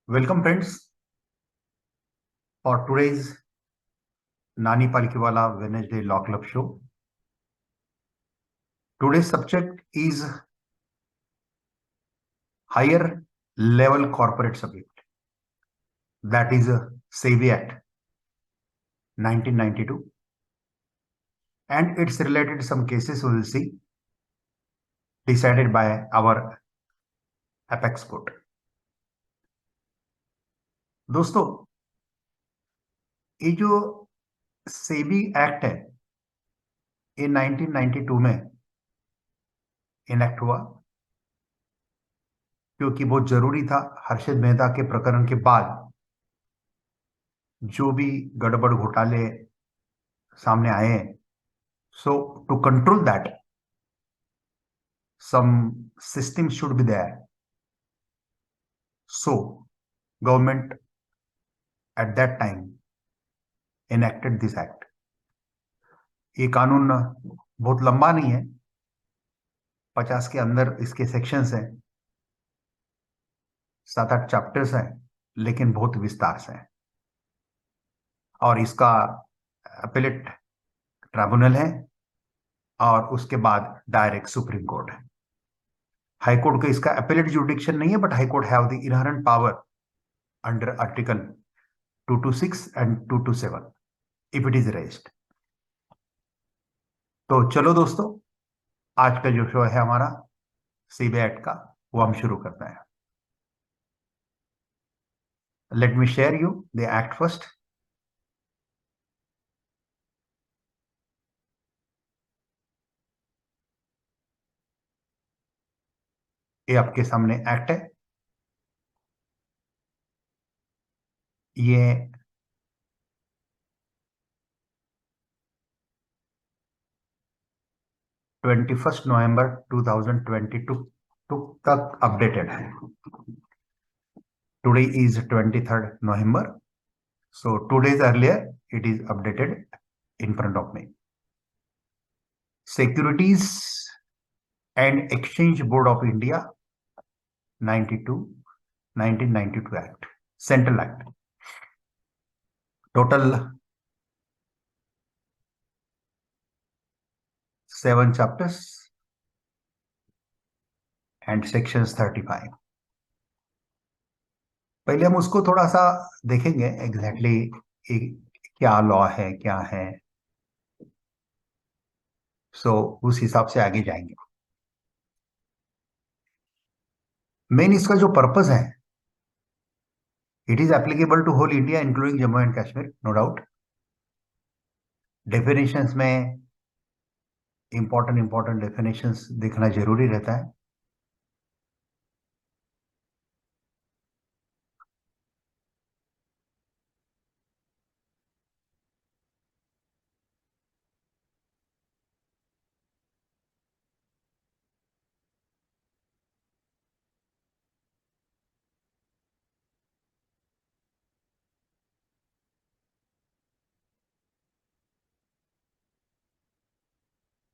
Welcome friends for today's Nani Palkiwala Wednesday Law Club show. Today's subject is higher level corporate subject, that is SEBI Act 1992, and it's related to some cases we will see decided by our apex court. दोस्तों, ये जो SEBI act है ये 1992 में enact हुआ क्योंकि बहुत जरूरी था। हर्षद मेहता के प्रकरण के बाद जो भी गड़बड़ घोटाले सामने आए हैं, so to control that some system should be there. So government at that time enacted this act. ये कानून बहुत लंबा नहीं है, 50 के अंदर इसके सेक्शंस हैं, 7-8 चैप्टर्स हैं, लेकिन बहुत विस्तार से है। और इसका अपीलेट ट्राइब्यूनल है और उसके बाद डायरेक्ट सुप्रीम कोर्ट है। हाई कोर्ट का इसका अपीलेट जुरिडिक्शन नहीं है, but high court have the inherent power under article 226 and 227 if it is raised. तो चलो दोस्तों, आज का जो शो है हमारा सीबी एक्ट का, वो हम शुरू करते हैं। Let me share you the act first. ये आपके सामने एक्ट है। ये 21 नवंबर 2022 तक अपडेटेड है। Today is 23rd November, so 2 days earlier it is updated in front of me. Securities and Exchange Board of India 1992 Act, Central Act. Total 7 chapters and sections 35. पहले हम उसको थोड़ा सा देखेंगे एग्जैक्टली क्या लॉ है, क्या है। सो उस हिसाब से आगे जाएंगे। मेन इसका जो पर्पस है, it is applicable to whole India including Jammu and Kashmir, no doubt. Definitions में इंपॉर्टेंट डेफिनेशंस देखना जरूरी रहता है।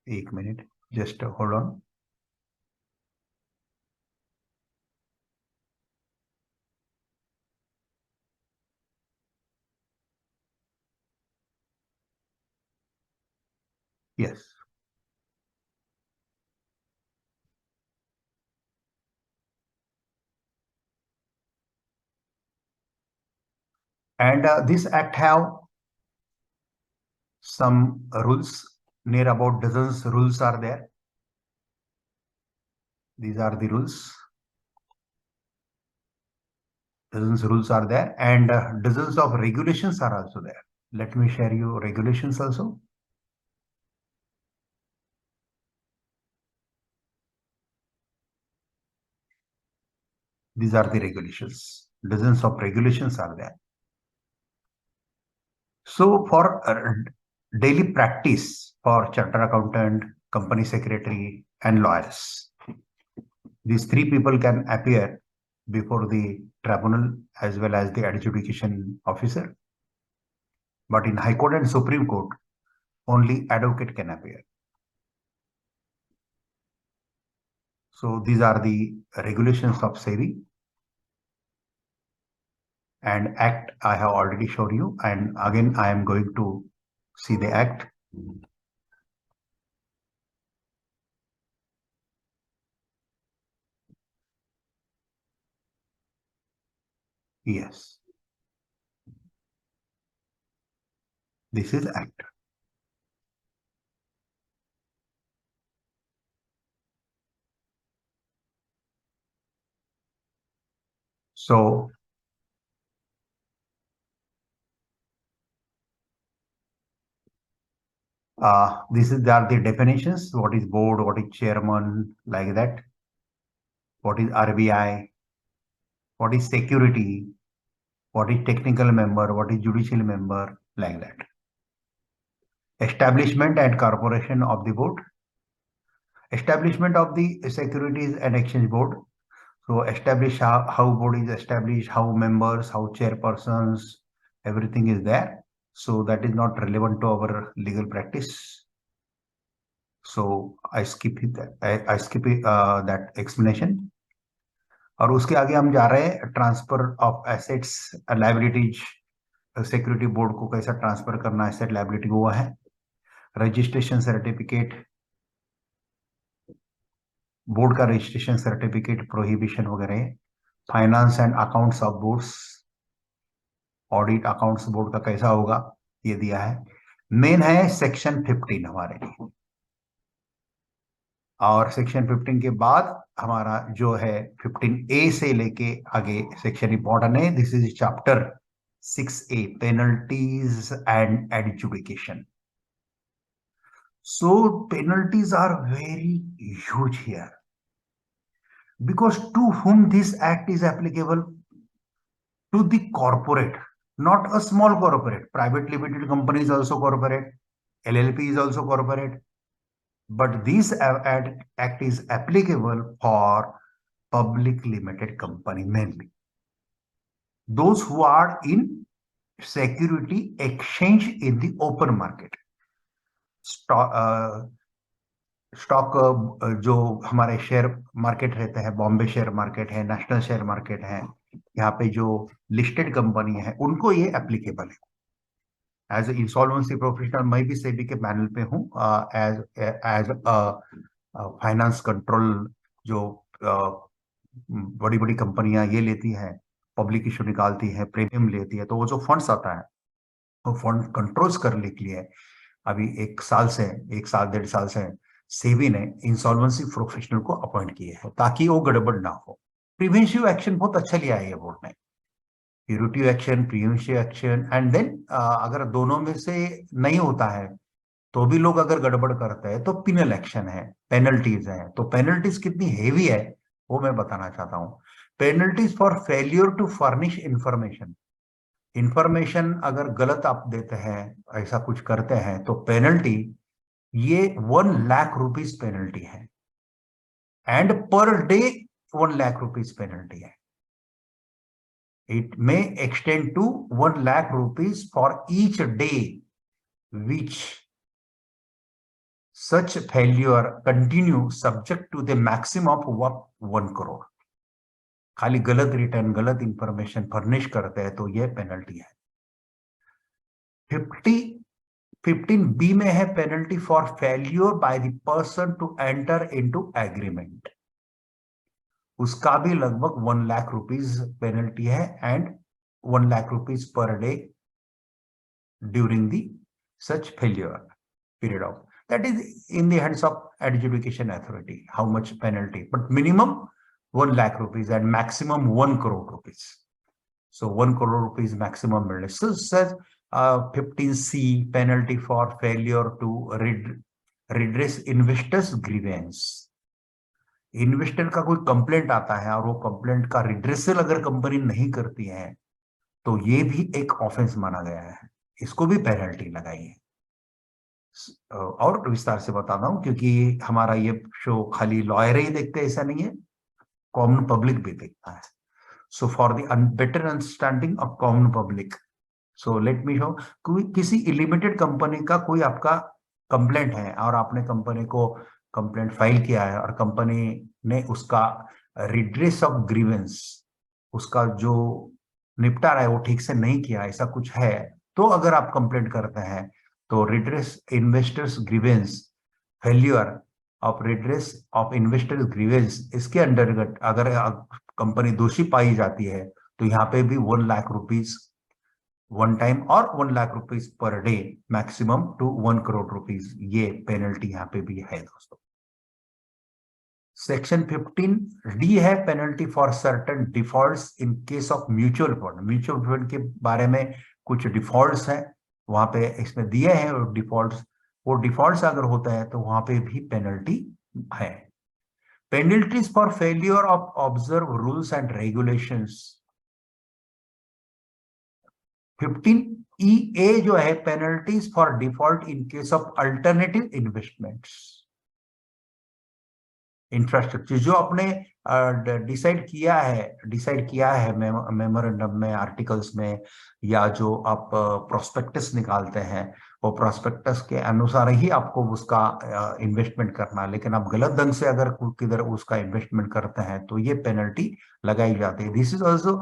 एक minute, just hold on. Yes, and this act have some rules, near about dozens rules are there. These are the rules. Dozens rules are there, and dozens of regulations are also there. Let me share you regulations also. These are the regulations. Dozens of regulations are there. So for daily practice for chartered accountant, company secretary, and lawyers, these 3 people can appear before the tribunal as well as the adjudication officer. But in High Court and Supreme Court, only advocate can appear. So these are the regulations of SEBI, and act I have already shown you, and again I am going to see the act. Yes, this is act. So these are the definitions. What is board? What is chairman? Like that. What is RBI? What is security? What is technical member? What is judicial member? Like that. Establishment and corporation of the board. Establishment of the Securities and Exchange Board. So establish how board is established, how members, how chairpersons, everything is there. So that is not relevant to our legal practice. So I skip it. I skip it, that explanation. और उसके आगे हम जा रहे हैं transfer of assets liabilities security board को कैसा transfer करना एसेट लायबिलिटी हुआ है रजिस्ट्रेशन सर्टिफिकेट बोर्ड का रजिस्ट्रेशन सर्टिफिकेट प्रोहिबिशन वगैरह finance and accounts of boards audit accounts board का कैसा होगा ये दिया है मेन है सेक्शन 15 हमारे लिए और सेक्शन 15 के बाद हमारा जो है 15A से लेके आगे सेक्शन इंपॉर्टेंट है this is chapter 6A penalties and adjudication so penalties are very huge here because to whom this act is applicable to the corporate not a small corporate private limited company is also corporate LLP is also corporate but this act is applicable for public limited company mainly those who are in security exchange in the open market stock जो हमारे share market रहते हैं Bombay share market है national share market है यहाँ पे जो listed company है उनको ये एप्लीकेबल है एज इंसॉल्वेंसी प्रोफेशनल मैं भी सेबी के पैनल पे हूँ एज एज फाइनेंस कंट्रोल जो बड़ी बड़ी कंपनियां ये लेती है पब्लिक इशू निकालती है प्रीमियम लेती है तो वो जो फंड्स आता है वो फंड कंट्रोल्स करने के लिए अभी एक साल 1.5 साल से सेबी ने इंसॉल्वेंसी प्रोफेशनल को अपॉइंट किए हैं ताकि वो गड़बड़ ना हो प्रिवेंटिव एक्शन बहुत अच्छा लिया है ये बोर्ड ने curative action preventive action and then अगर दोनों में से नहीं होता है तो भी लोग अगर गड़बड़ करते हैं तो पिनल एक्शन है पेनल्टीज है तो पेनल्टीज कितनी हेवी है वो मैं बताना चाहता हूँ penalties for failure to furnish information information अगर गलत आप देते हैं ऐसा कुछ करते हैं तो पेनल्टी ये 1 लाख रुपीज पेनल्टी है and per day 1 lakh rupees penalty है it may extend to 1 lakh rupees for each day which such failure continue subject to the maximum of 1 crore खाली गलत रिटर्न गलत इंफॉर्मेशन फर्निश करते हैं तो यह पेनल्टी है 15B में है penalty for failure by the person to enter into agreement उसका भी लगभग 1 लाख रुपीज पेनल्टी है and 1 lakh rupees per day during the such failure period of that is in the hands of adjudication authority how much penalty but minimum 1 lakh rupees and maximum 1 crore rupees so 1 crore rupees maximum so says 15C penalty for failure to redress investors grievance investor का कोई complaint आता है और वो complaint का redressal अगर company नहीं करती है तो ये भी एक ऑफेंस माना गया है इसको भी पेनल्टी लगाई है और विस्तार से बताता हूं क्योंकि हमारा ये शो खाली लॉयर ही देखते हैं ऐसा नहीं है कॉमन पब्लिक भी देखता है so for the better understanding of common public so let me show किसी लिमिटेड कंपनी का कोई आपका कंप्लेंट है और आपने कंपनी को कंप्लेंट फाइल किया है और कंपनी ने उसका रिड्रेस ऑफ ग्रीवेंस, उसका जो निपटारा है वो ठीक से नहीं किया, ऐसा कुछ है, तो अगर आप कंप्लेंट करते हैं तो redress investors grievance, failure of redress of investors grievance, इसके अंतर्गत अगर कंपनी दोषी पाई जाती है तो यहाँ पे भी 1 लाख रुपीज वन टाइम और 1 lakh rupees per day maximum to 1 crore rupees, ये पेनल्टी यहाँ पे भी है दोस्तों। सेक्शन 15 डी है penalty for certain defaults in case of mutual fund. Mutual fund के बारे में कुछ डिफॉल्ट्स हैं वहां पे इसमें दिए हैं, और डिफॉल्ट्स, वो डिफॉल्ट्स अगर होता है तो वहां पे भी पेनल्टी है। Penalties for failure of observe rules and regulations. 15E जो है penalties for default in case of alternative investments. Infrastructure जो आपने डिसाइड किया है मेमोरेंडम में, आर्टिकल्स में, या जो आप प्रोस्पेक्टस निकालते हैं, वो प्रोस्पेक्टस के अनुसार ही आपको उसका इन्वेस्टमेंट करना, लेकिन आप गलत ढंग से अगर किधर उसका इन्वेस्टमेंट करते हैं तो ये पेनल्टी लगाई जाती है। This is also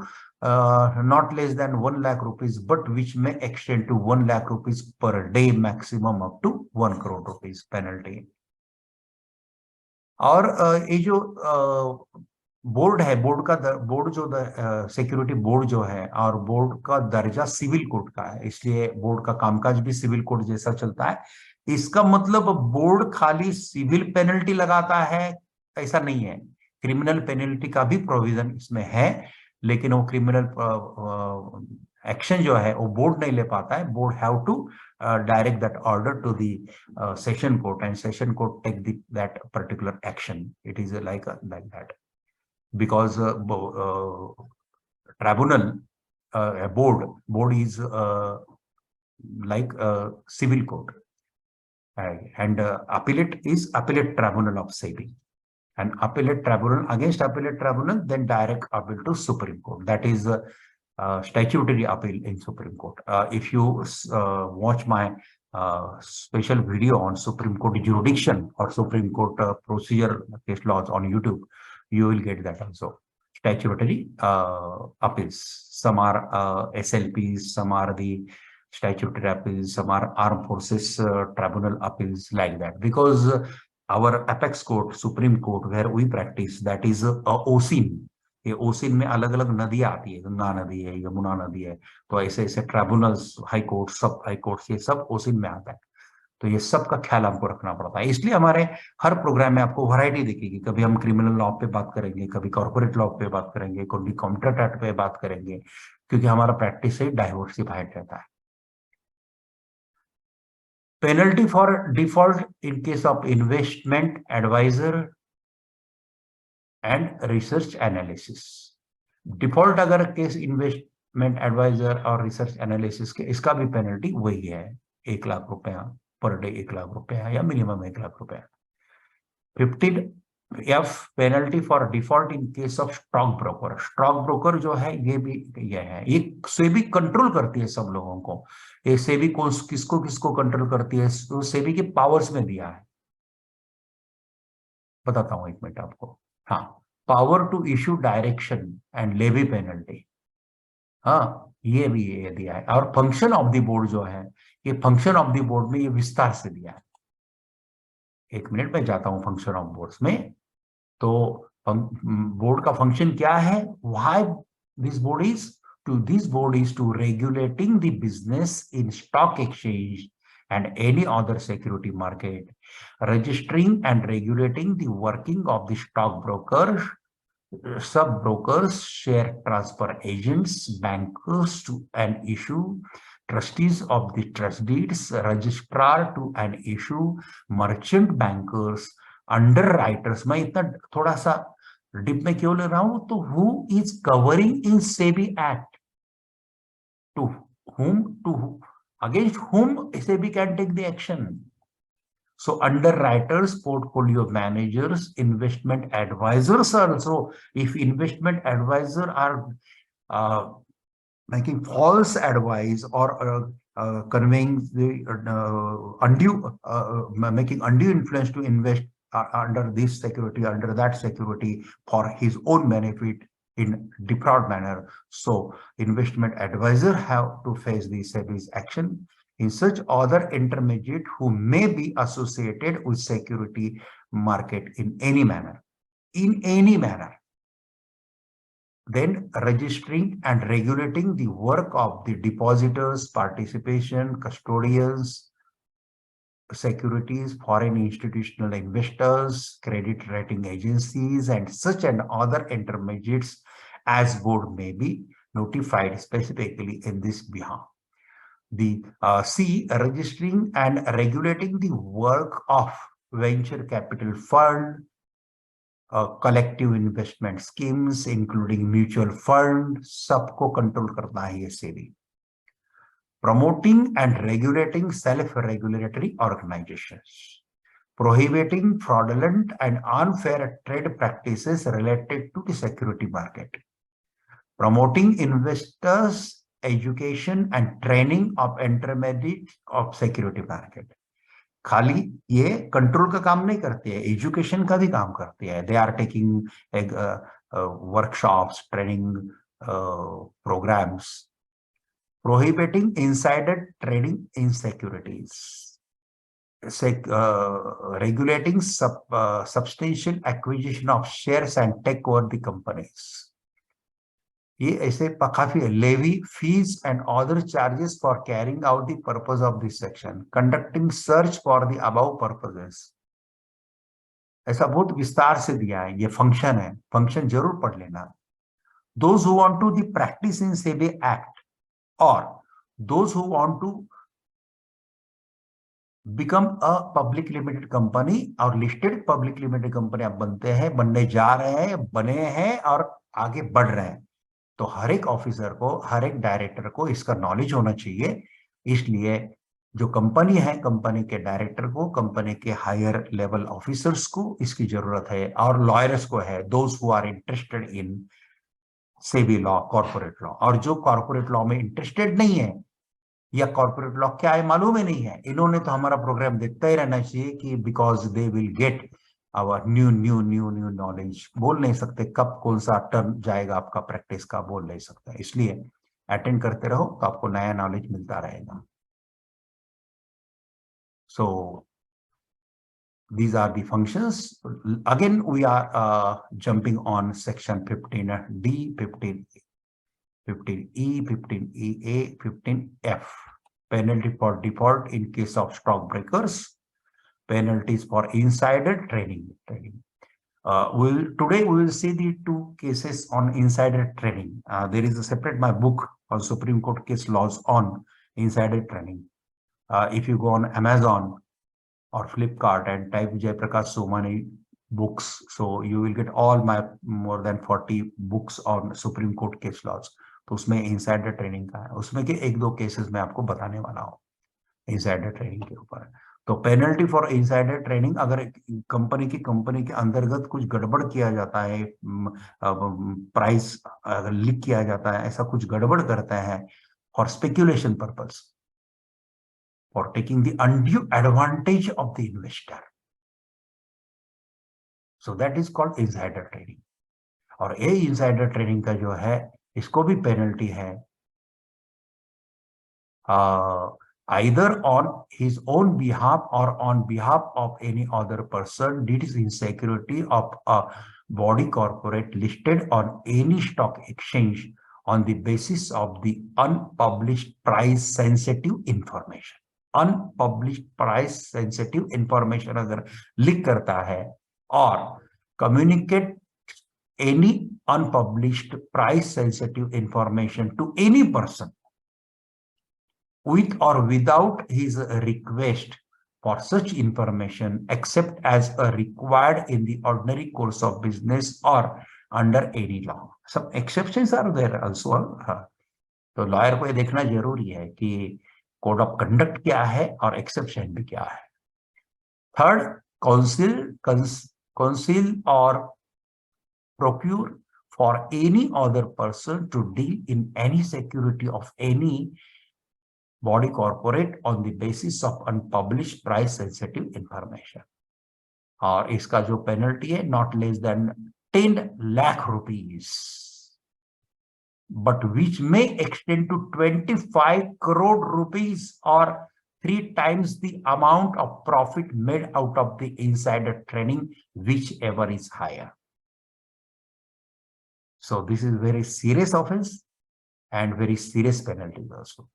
not less than 1 lakh rupees, but which may extend to 1 lakh rupees per day, maximum up to 1 crore rupees penalty. और ये जो बोर्ड है, बोर्ड जो सिक्योरिटी बोर्ड जो है, और बोर्ड का दर्जा सिविल कोर्ट का है, इसलिए बोर्ड का कामकाज भी सिविल कोर्ट जैसा चलता है। इसका मतलब बोर्ड खाली सिविल पेनल्टी लगाता है ऐसा नहीं है, क्रिमिनल पेनल्टी का भी प्रोविजन इसमें है, लेकिन वो क्रिमिनल एक्शन जो है वो बोर्ड नहीं ले पाता है। Board have to direct that order to the session court, and session court take that particular action. It is like that, because tribunal, board is like civil court, and appellate is appellate tribunal of SEBI, and appellate tribunal against appellate tribunal then direct appeal to Supreme Court. That is statutory appeal in Supreme Court. If you watch my special video on Supreme Court jurisdiction or Supreme Court procedure case laws on YouTube, you will get that also. Statutory appeals. Some are SLPs, some are the statutory appeals, some are armed forces tribunal appeals, like that. Because our apex court, Supreme Court, where we practice, that is OSIN. ये ओसिन में अलग अलग नदियां आती है, गंगा नदी है, यमुना नदी है, तो ऐसे ऐसे ट्राइब्यूनल्स, हाई कोर्ट, सब हाई कोर्ट, ये सब ओसिन में आता है। तो ये सब का ख्याल हमको रखना पड़ता है, इसलिए हमारे हर प्रोग्राम में आपको वैरायटी दिखेगी। कभी हम क्रिमिनल लॉ पे बात करेंगे, कभी कॉर्पोरेट लॉ पे बात करेंगे, कभी कॉन्ट्रैक्ट एक्ट पे बात करेंगे, क्योंकि हमारा प्रैक्टिस से डाइवर्सिफाइड रहता है। Penalty for default in case of investment adviser and research analysis. Default अगर केस इन्वेस्टमेंट एडवाइजर और रिसर्च एनालिसिस के, इसका भी पेनल्टी वही है, 1 लाख रुपया पर डे, 1 लाख रुपया या मिनिमम 1 लाख रुपया। 15F penalty for default in case of stock broker. Stock broker जो है ये भी है, ये सेबी कंट्रोल करती है सब लोगों को। ये सेबी को किसको किसको कंट्रोल करती है, तो सेबी के पावर्स में दिया है, बताता हूं 1 मिनट आपको। हाँ, power to issue direction and levy penalty, हाँ ये भी ये दिया है। और फंक्शन ऑफ द बोर्ड जो है, ये फंक्शन ऑफ द बोर्ड में ये विस्तार से दिया है। 1 मिनट में जाता हूं फंक्शन ऑफ बोर्ड्स में। तो बोर्ड का फंक्शन क्या है, why this board is to regulating the business in stock exchange and any other security market, registering and regulating the working of the stockbrokers, sub-brokers, share transfer agents, bankers to and issue, trustees of the trust deeds, registrar to and issue, merchant bankers, underwriters। मैं इतना थोड़ा सा dip में क्यों ले रहा हूं, तो who is covering in SEBI Act, to whom, against whom SEBI can take the action. So underwriters, portfolio managers, investment advisors also. If investment advisors are making false advice or conveying the making undue influence to under this security, under that security for his own benefit in deprived manner. So investment advisor have to face the SEBI's action in such other intermediate who may be associated with security market in any manner. Then registering and regulating the work of the depositors, participation, custodians, securities, foreign institutional investors, credit rating agencies, and such and other intermediates as board may be notified specifically in this behalf. The C, registering and regulating the work of venture capital fund, collective investment schemes, including mutual fund, सबको control करना है ये SEBI. Promoting and regulating self-regulatory organizations, prohibiting fraudulent and unfair trade practices related to the security market, promoting investors' education and training of intermediates of security market. खाली ये control का काम नहीं करती है, एजुकेशन का भी काम करती है. They are taking workshops, training programmes. Prohibiting insider trading in securities, regulating substantial acquisition of shares and take over the companies. ये ऐसे काफी levy fees and other charges for carrying out the purpose of this section, conducting search for the above purposes. ऐसा बहुत विस्तार से दिया है. ये फंक्शन है, फंक्शन जरूर पढ़ लेना. Those who want to the practice in SEBI Act or those who want to become a public limited company और listed public limited company आप बनते हैं, बनने जा रहे हैं, बने हैं और आगे बढ़ रहे हैं, तो हर एक ऑफिसर को, हर एक डायरेक्टर को इसका नॉलेज होना चाहिए. इसलिए जो कंपनी है, कंपनी के डायरेक्टर को, कंपनी के हायर लेवल ऑफिसर्स को इसकी जरूरत है, और लॉयर्स को है, those who are interested in SEBI law, corporate law. और जो कॉर्पोरेट लॉ में इंटरेस्टेड नहीं है या कॉर्पोरेट लॉ क्या है मालूम ही नहीं है, इन्होंने तो हमारा प्रोग्राम देखता ही रहना चाहिए कि because they will get our new knowledge. बोल नहीं सकते कब कौन सा टर्म जाएगा आपका प्रैक्टिस का, बोल नहीं सकता. इसलिए अटेंड करते रहो तो आपको नया नॉलेज मिलता रहेगा. सो these are the functions. Again, we are jumping on section 15D, 15E, 15EA, 15F. Penalty for default in case of stock breakers. Penalties for insider trading. Today we will see the two cases on insider trading. There is a separate my book on Supreme Court case laws on insider trading. If you go on Amazon or Flipkart and type Jayaprakash Somani books, so you will get all my more than 40 books on Supreme Court case laws. तो उसमें insider training का है, उसमें के एक दो cases मैं आपको बताने वाला हूँ इंसाइडर ट्रेनिंग के ऊपर. तो पेनल्टी फॉर इंसाइडर ट्रेनिंग, अगर कंपनी के अंतर्गत कुछ गड़बड़ किया जाता है, प्राइस लीक किया जाता है, ऐसा कुछ गड़बड़ करता है for speculation purpose, for taking the undue advantage of the investor. So that is called insider trading. और ये insider trading का जो है, इसको भी penalty है, either on his own behalf or on behalf of any other person deeds in security of a body corporate listed on any stock exchange on the basis of the unpublished price sensitive information. Unpublished price sensitive information अगर leak करता है और communicate any unpublished price sensitive information to any person with or without his request for such information except as required in the ordinary course of business or under any law. Some exceptions are there also. तो lawyer को ये देखना जरूरी है कि code of conduct क्या है और एक्सेप्शन भी क्या है. थर्ड, काउंसिल और procure for any other person to deal in any security of any body corporate on the basis of unpublished price sensitive information. और इसका जो पेनल्टी है not less than 10 lakh rupees, but which may extend to 25 crore rupees or 3 times the amount of profit made out of the insider trading, whichever is higher. So this is very serious offense and very serious penalties also.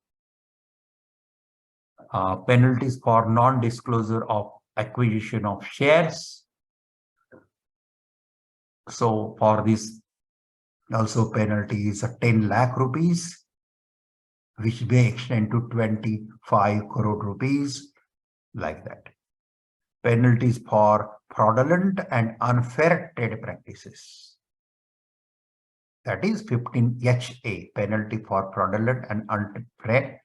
Penalties for non-disclosure of acquisition of shares. So for this also penalty is 10 lakh rupees, which may extend to 25 crore rupees, like that. Penalties for fraudulent and unfair trade practices. That is 15HA, penalty for fraudulent and unfair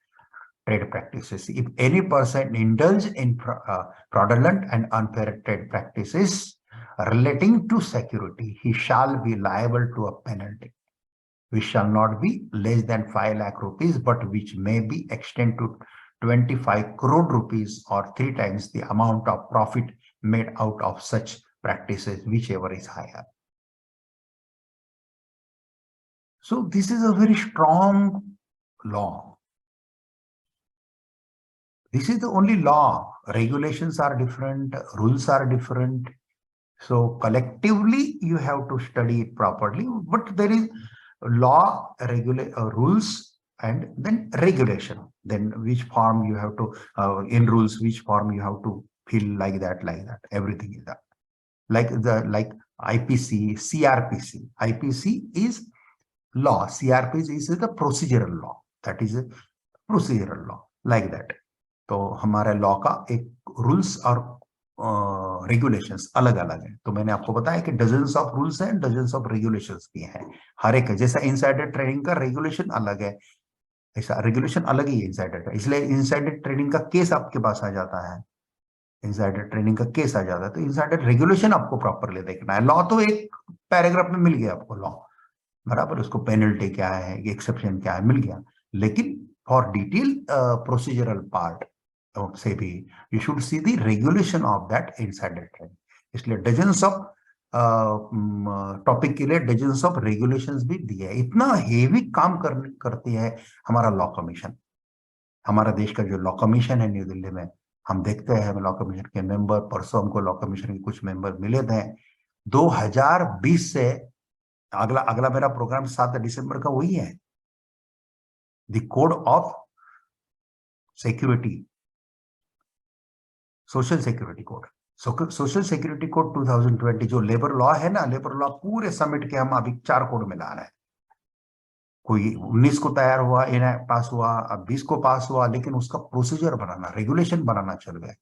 trade practices. If any person indulge in fraudulent and unfair trade practices relating to security, he shall be liable to a penalty, which shall not be less than 5 lakh rupees, but which may be extended to 25 crore rupees or 3 times the amount of profit made out of such practices, whichever is higher. So this is a very strong law. This is the only law. Regulations are different, rules are different. So collectively you have to study it properly, but there is law, rules, and then regulation. Then which form you have to, in rules, which form you have to fill, like that, everything is that. Like IPC, CRPC. IPC is law, CRPC is the procedural law. That is a procedural law, like that. तो हमारे law का एक rules और regulations अलग अलग है। तो मैंने आपको बताया कि डजन्स ऑफ रूल्स हैं, डजन्स ऑफ रेगुलेशंस भी हैं। हर एक, जैसा इनसाइडर ट्रेडिंग का रेगुलेशन अलग है, ऐसा रेगुलेशन अलग ही है इनसाइडर का। इसलिए इनसाइडर ट्रेडिंग का केस आपके पास आ जाता है, इनसाइडर ट्रेडिंग का केस आ जाता है, तो इनसाइडर रेगुलेशन आपको प्रॉपरली देखना है। लॉ तो एक पैराग्राफ में मिल गया आपको, लॉ बराबर, उसको पेनल्टी क्या है, एक्सेप्शन क्या है, मिल गया। लेकिन फॉर डिटेल प्रोसीजरल पार्ट से भी you should see the regulation of that insider trading. इसलिए डजन्स ऑफ टॉपिक के लिए डजन्स ऑफ रेगुलेशंस भी दिए है। इतना हेवी काम करती है हमारा लॉ कमीशन। हमारा देश का जो लॉ कमीशन है न्यू दिल्ली में, हम देखते हैं लॉ कमीशन के मेंबर, परसों हमको लॉ कमीशन के कुछ मेंबर मिले थे। 2020 से अगला अगला मेरा प्रोग्राम 7 दिसंबर का वही है, the code of security, social security code, social security code 2020, जो लेबर लॉ है ना, लेबर लॉ पूरे समेट के हम अभी 4 कोड में ला रहे हैं। कोई 19 को तैयार हुआ, पास हुआ, अब 20 को पास हुआ, लेकिन उसका प्रोसीजर बनाना, रेगुलेशन बनाना चल गया।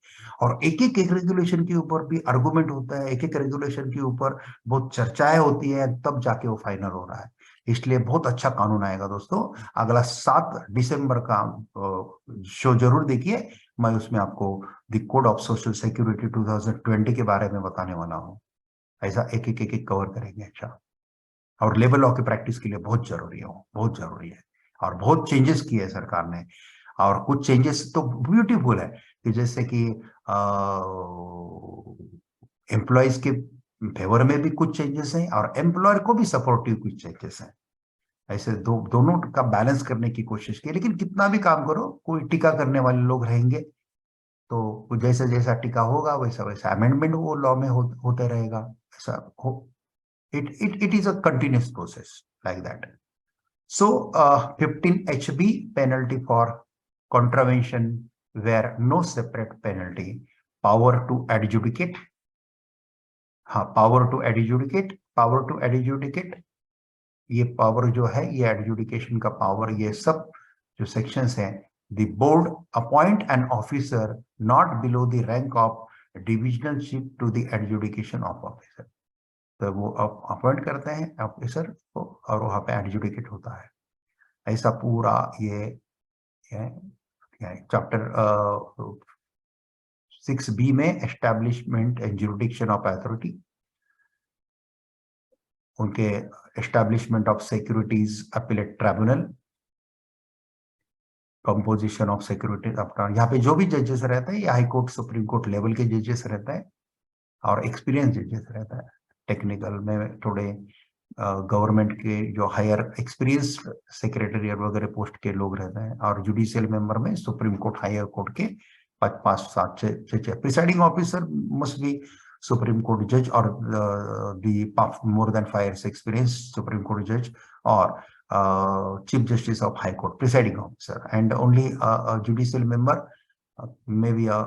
और एक एक रेगुलेशन के ऊपर भी आर्गुमेंट होता है, एक एक रेगुलेशन के ऊपर बहुत चर्चाएं होती है, तब जाके वो फाइनल हो रहा है। इसलिए बहुत अच्छा कानून आएगा दोस्तों। अगला 7 दिसंबर का शो जरूर देखिए, मैं उसमें आपको the code of social security 2020 के बारे में बताने वाला हूँ। ऐसा एक एक कवर करेंगे। अच्छा, और लेबर लॉ की प्रैक्टिस के लिए बहुत जरूरी है, बहुत जरूरी है। और बहुत चेंजेस किए सरकार ने, और कुछ चेंजेस तो ब्यूटीफुल है, कि जैसे कि एम्प्लॉयज के फेवर में भी कुछ चेंजेस हैं, और एम्प्लॉयर को भी सपोर्टिव कुछ चेंजेस हैं। ऐसे दोनों का बैलेंस करने की कोशिश की। लेकिन कितना भी काम करो, कोई टीका करने वाले लोग रहेंगे, तो जैसे जैसा टीका होगा वैसा वैसा अमेंडमेंट वो लॉ में होते रहेगा। ऐसा हो, it is a continuous process like that. So 15 HB, penalty for contravention where no separate penalty, power to adjudicate, हाँ, power to adjudicate, ये पावर जो है, ये एडजुडिकेशन का पावर, ये सब जो सेक्शंस हैं, the board appoint an officer not below the rank of divisional chief to the adjudication of officer। तो वो अपॉइंट करते हैं ऑफिसर को, और वहां पे एडजुडिकेट होता है। ऐसा पूरा ये चैप्टर 6B में establishment and jurisdiction of authority, उनके establishment of securities appellate tribunal, composition of securities. यहाँ पे जो भी जजेस रहते हैं, ये high court supreme court level के जजेस रहते हैं, और एक्सपीरियंस जजेस रहता है। टेक्निकल में थोड़े गवर्नमेंट के जो हायर एक्सपीरियंस सेक्रेटरी वगैरह पोस्ट के लोग रहते हैं, और जुडिशियल मेंबर में सुप्रीम कोर्ट हायर कोर्ट के 5, 5, 7, 6 presiding officer must be supreme court जज और the more than 5 years experience supreme court जज और chief justice of high court presiding officer, and only a judicial member maybe a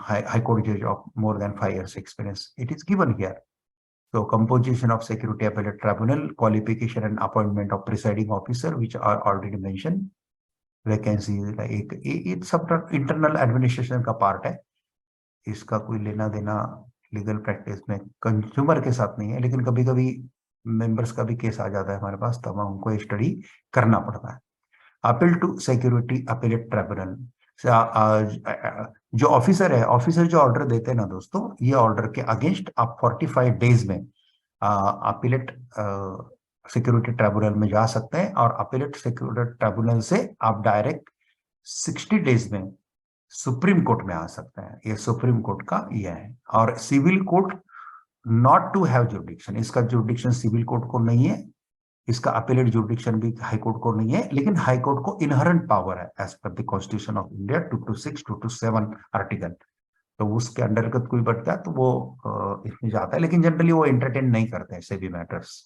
high court judge of more than 5 years experience. It is given here. So composition of security appellate tribunal, qualification and appointment of presiding officer, which are already mentioned. Vacancy एक सब internal administration का part है, इसका कोई लेना देना legal practice में consumer के साथ नहीं है, लेकिन कभी कभी मेंबर्स का भी केस आ जाता है हमारे पास, तब हमको स्टडी करना पड़ता है। Appeal to security appellate tribunal, जो ऑफिसर है, ऑफिसर जो ऑर्डर देते हैं ना दोस्तों, ये ऑर्डर के अगेंस्ट आप 45 days में अपीलेट सिक्योरिटी ट्रिब्यूनल में जा सकते हैं, और अपीलेट सिक्योरिटी ट्रिब्यूनल से आप डायरेक्ट 60 days में सुप्रीम कोर्ट में आ सकते हैं। ये सुप्रीम कोर्ट का ये है। और civil court not to have jurisdiction, इसका जुरिडिक्शन सिविल कोर्ट को नहीं है, इसका अपीलेट जुरिडिक्शन भी हाई कोर्ट को नहीं है, लेकिन हाई कोर्ट को इनहरेंट पावर है as per the constitution of India 226, 227 article. तो उसके अंतर्गत कोई बढ़ता है तो वो इसमें जाता है, लेकिन जनरली वो एंटरटेन नहीं करते हैं सेबी मैटर्स।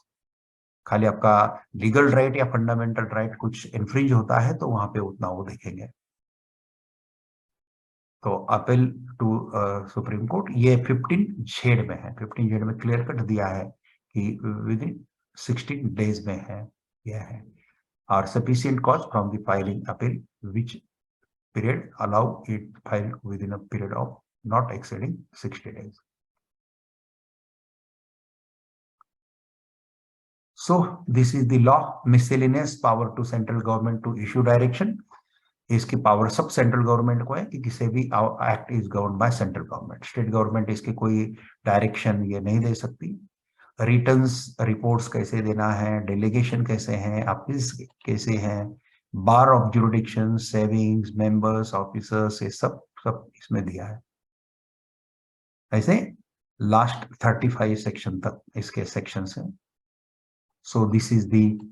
खाली आपका लीगल राइट या फंडामेंटल राइट कुछ इन्फ्रिंज होता है तो वहां पे उतना वो देखेंगे। तो अपील टू सुप्रीम कोर्ट ये 15 जेड में है, 15 जेड में क्लियर कट दिया है कि विद इन 16 days में है, यह है। और sufficient cause from the filing appeal which period allow it filed within a period of not exceeding 60 days. So this is the law, miscellaneous power to central government to issue direction. इसकी power सब central government को है कि किसी भी act is govern by central government, state government इसके कोई direction ये नहीं दे सकती। रिटर्न्स रिपोर्ट्स कैसे देना है, डेलीगेशन कैसे हैं, अपील्स कैसे हैं, bar of jurisdiction, savings, members, officers, ये सब सब इसमें दिया है। ऐसे लास्ट 35 सेक्शन तक इसके सेक्शंस हैं। So this is the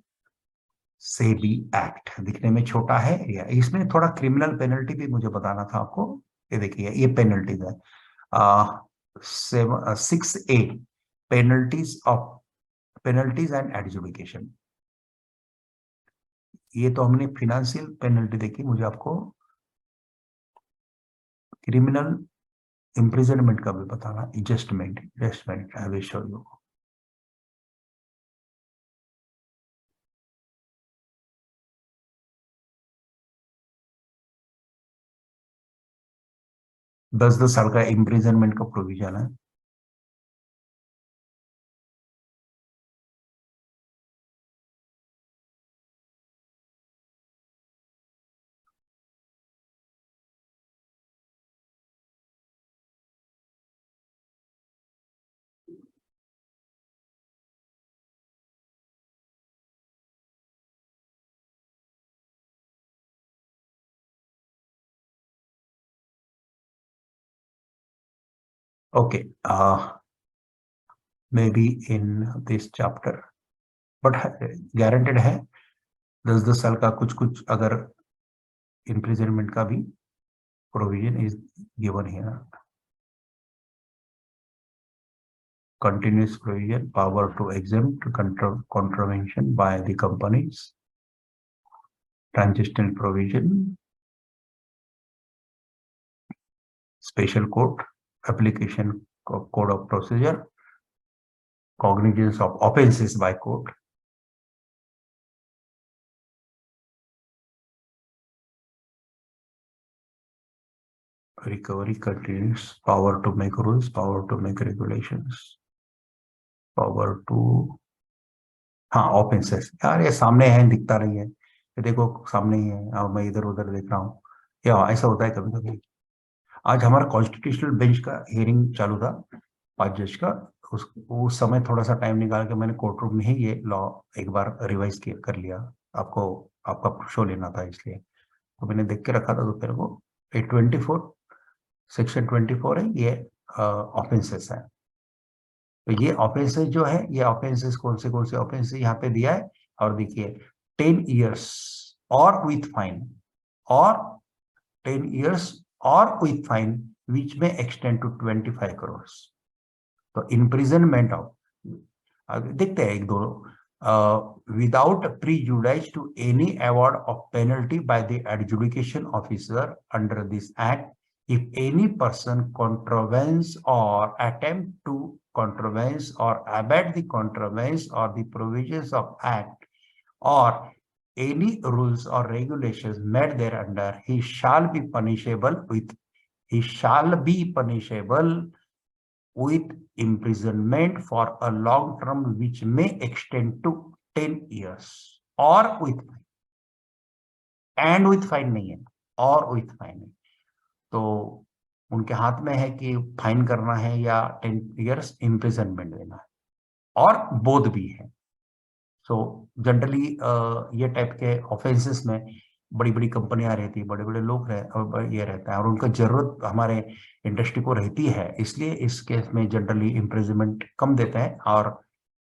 SEBI act. दिखने में छोटा है, या इसमें थोड़ा क्रिमिनल पेनल्टी भी मुझे बताना था आपको। ये देखिए ये पेनल्टीज है 6A पेनल्टीज एंड एडजुडिकेशन। ये तो हमने फिनेंशियल पेनल्टी देखी, मुझे आपको क्रिमिनल इम्प्रिजनमेंट का भी बताना। Adjustment I will show you. दस साल का इम्प्रिजनमेंट का प्रोविजन है। Okay, may be in this chapter, but guaranteed है 10 साल का कुछ कुछ अगर इम्प्रिजनमेंट का भी provision is given here. Continuous provision, power to exempt contravention by the companies. Transitional provision, special court, application code of procedure, cognizance of offenses by court. Recovery continues, power to make rules, power to make regulations, power to, हाँ offences. यार ये सामने है, दिखता नहीं है, ये देखो सामने ही है, अब मैं इधर उधर देख रहा हूँ, या ऐसा होता है कभी कभी। आज हमारा कॉन्स्टिट्यूशनल बेंच का हियरिंग चालू था 5 जज का, उस समय थोड़ा सा टाइम निकाल के मैंने कोर्ट रूम में ही ये लॉ एक बार रिवाइज कर लिया। आपको आपका शो लेना था इसलिए तो मैंने देख के रखा था दोपहर को। 24 सेक्शन 24 है, ये ऑफेंसेस है। तो ये ऑफेंसेस जो है, ये ऑफेंसेस कौन से ऑफेंसेस यहाँ पे दिया है, और देखिए 10 years और विथ फाइन, और 10 years और विथ फाइन विच में एक्सटेंड टू 25 crores। तो इम्प्रिजनमेंट ऑफ, देखते हैं एक दो, without prejudice to any award of penalty by the adjudication officer under this act, if any person contravenes or attempt to contravene or abet the contravene or the provisions of act or any rules or regulations made thereunder, he shall be punishable with imprisonment for a long term which may extend to 10 years or with fine, and with fine नहीं है, और with fine है। तो उनके हाथ में है कि फाइन करना है या 10 years imprisonment देना है, और बोध भी है। सो जनरली ये टाइप के ऑफेंसेस में बड़ी बड़ी कंपनियां रहती है, बड़े बड़े लोग ये रहता है, और उनका जरूरत हमारे इंडस्ट्री को रहती है, इसलिए इस केस में जनरली इम्प्रिजनमेंट कम देते हैं और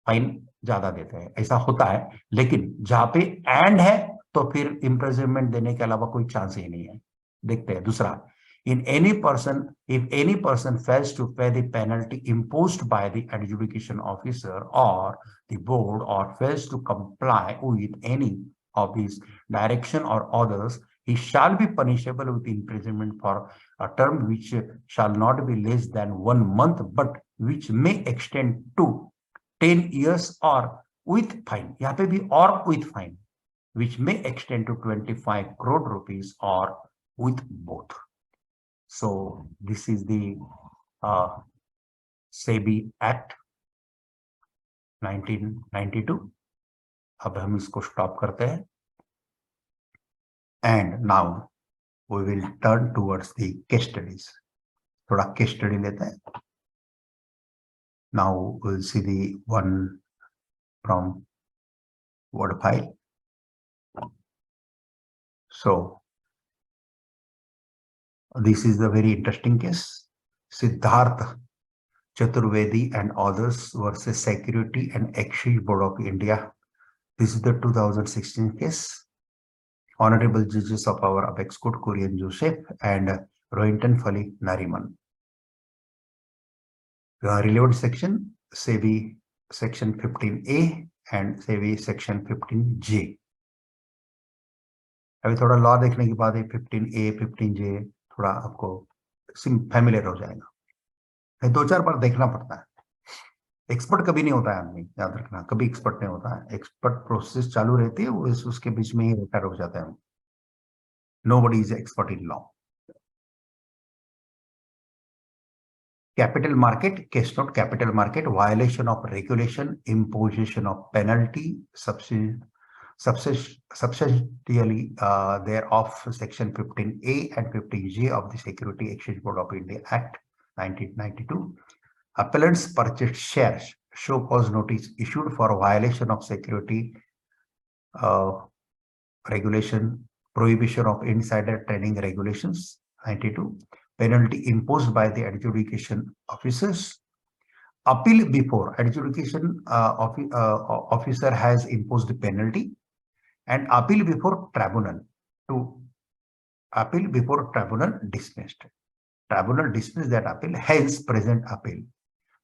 फाइन ज्यादा देते हैं, ऐसा होता है। लेकिन जहां पे एंड है तो फिर इम्प्रिजनमेंट देने के अलावा कोई चांस ही नहीं है। देखते हैं दूसरा, in any person, if any person fails to pay the penalty imposed by the adjudication officer or the board, or fails to comply with any of his direction or orders, he shall be punishable with imprisonment for a term which shall not be less than 1 month, but which may extend to 10 years or with fine, यहाँ पे भी और with fine, which may extend to 25 crore rupees or with both. So this is the SEBI Act 1992. अब हम इसको stop करते हैं, and now we will turn towards the case studies. थोड़ा केस स्टडी लेते हैं। Now we will see the one from word file. So this is the very interesting case, Siddharth Chaturvedi and others versus Security and Exchange Board of India. This is the 2016 case. Honorable judges of our Apex Court, Kurian Joseph and Rohinton Fali Nariman. Relevant section, SEBI section 15A and SEBI section 15J. अभी थोड़ा law देखने के बाद 15A 15J थोड़ा आपको familiar हो जाएगा। 2-4 बार देखना पड़ता है। एक्सपर्ट कभी नहीं होता है आदमी, याद रखना, कभी एक्सपर्ट नहीं होता है। एक्सपर्ट प्रोसेस चालू रहती है, वो उसके बीच में ही रिटायर हो जाता है। Nobody is expert in law. Capital market, case note, capital market, violation of regulation, imposition of penalty, substantially thereof, section 15A and 15J of the Security Exchange Board of India Act 1992. Appellants purchased shares, show cause notice issued for violation of security regulation, prohibition of insider trading regulations 92, penalty imposed by the adjudication officers, appeal before adjudication officer has imposed penalty, and appeal before tribunal dismissed. Tribunal dismissed that appeal, hence present appeal.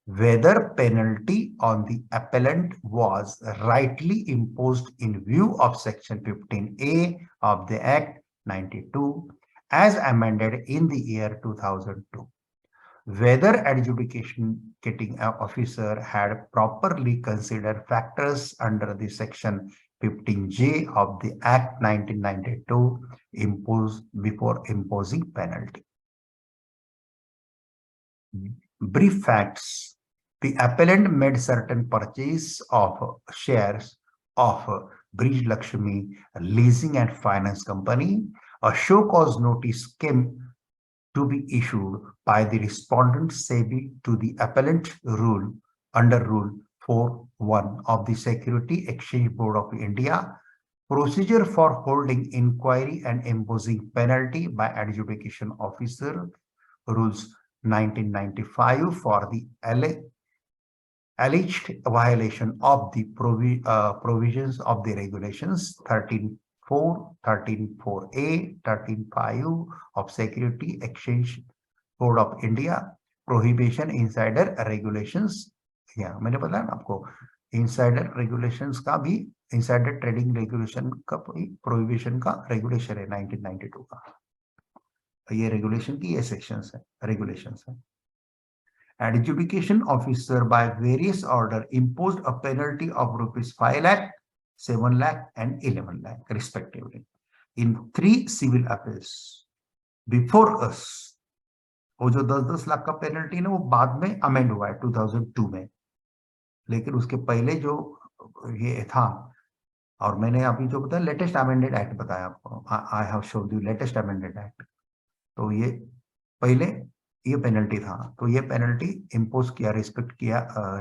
Whether penalty on the appellant was rightly imposed in view of section 15A of the Act 92 as amended in the year 2002. Whether adjudicating officer had properly considered factors under the section 15J of the Act 1992 before imposing penalty. Brief facts. The appellant made certain purchase of shares of Bridge Lakshmi Leasing and Finance Company. A show cause notice came to be issued by the respondent SEBI to the appellant under Rule 4(1) of the Security Exchange Board of India. Procedure for holding inquiry and imposing penalty by adjudication officer, Rules 1995 for the alleged violation of the provisions of the regulations 13.4, 13.4a, 13.5 of Security Exchange Board of India, prohibition insider regulations. या मैंने बताया ना आपको, insider regulations का भी, insider trading regulation का prohibition का regulation है 1992 का, ये रेगुलेशन की ये सेक्शंस है, रेगुलेशंस है. Adjudication officer by various order imposed a penalty of rupees 5 lakh, 7 lakh and 11 lakh respectively in 3 civil appeals. Before us, वो जो 10-10 लाख का पेनल्टी ना वो बाद में अमेंड हुआ है 2002 में, लेकिन उसके पहले जो ये था, और मैंने अभी जो बताया लेटेस्ट अमेंडेड एक्ट बताया आपको, I have showed you latest amended act, तो ये पहले ये पेनल्टी था, तो ये पेनल्टी इम्पोज किया,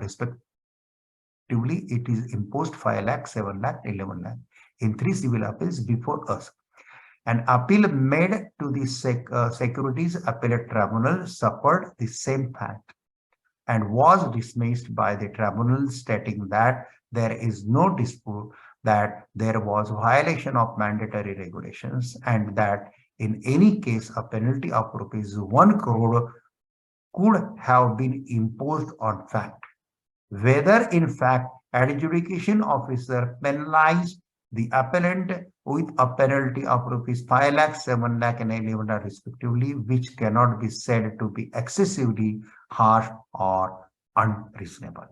respectively it is imposed 5 lakh, 7 lakh, 11 lakh in 3 civil appeals before us. An appeal made to the Securities Appellate Tribunal suffered the same fact and was dismissed by the tribunal, stating that there is no dispute that there was violation of mandatory regulations and that in any case a penalty of rupees 1 crore could have been imposed on fact. Whether in fact adjudication officer penalized the appellant with a penalty of rupees 5 lakh, 7 lakh and 11 lakh respectively, which cannot be said to be excessively harsh or unreasonable.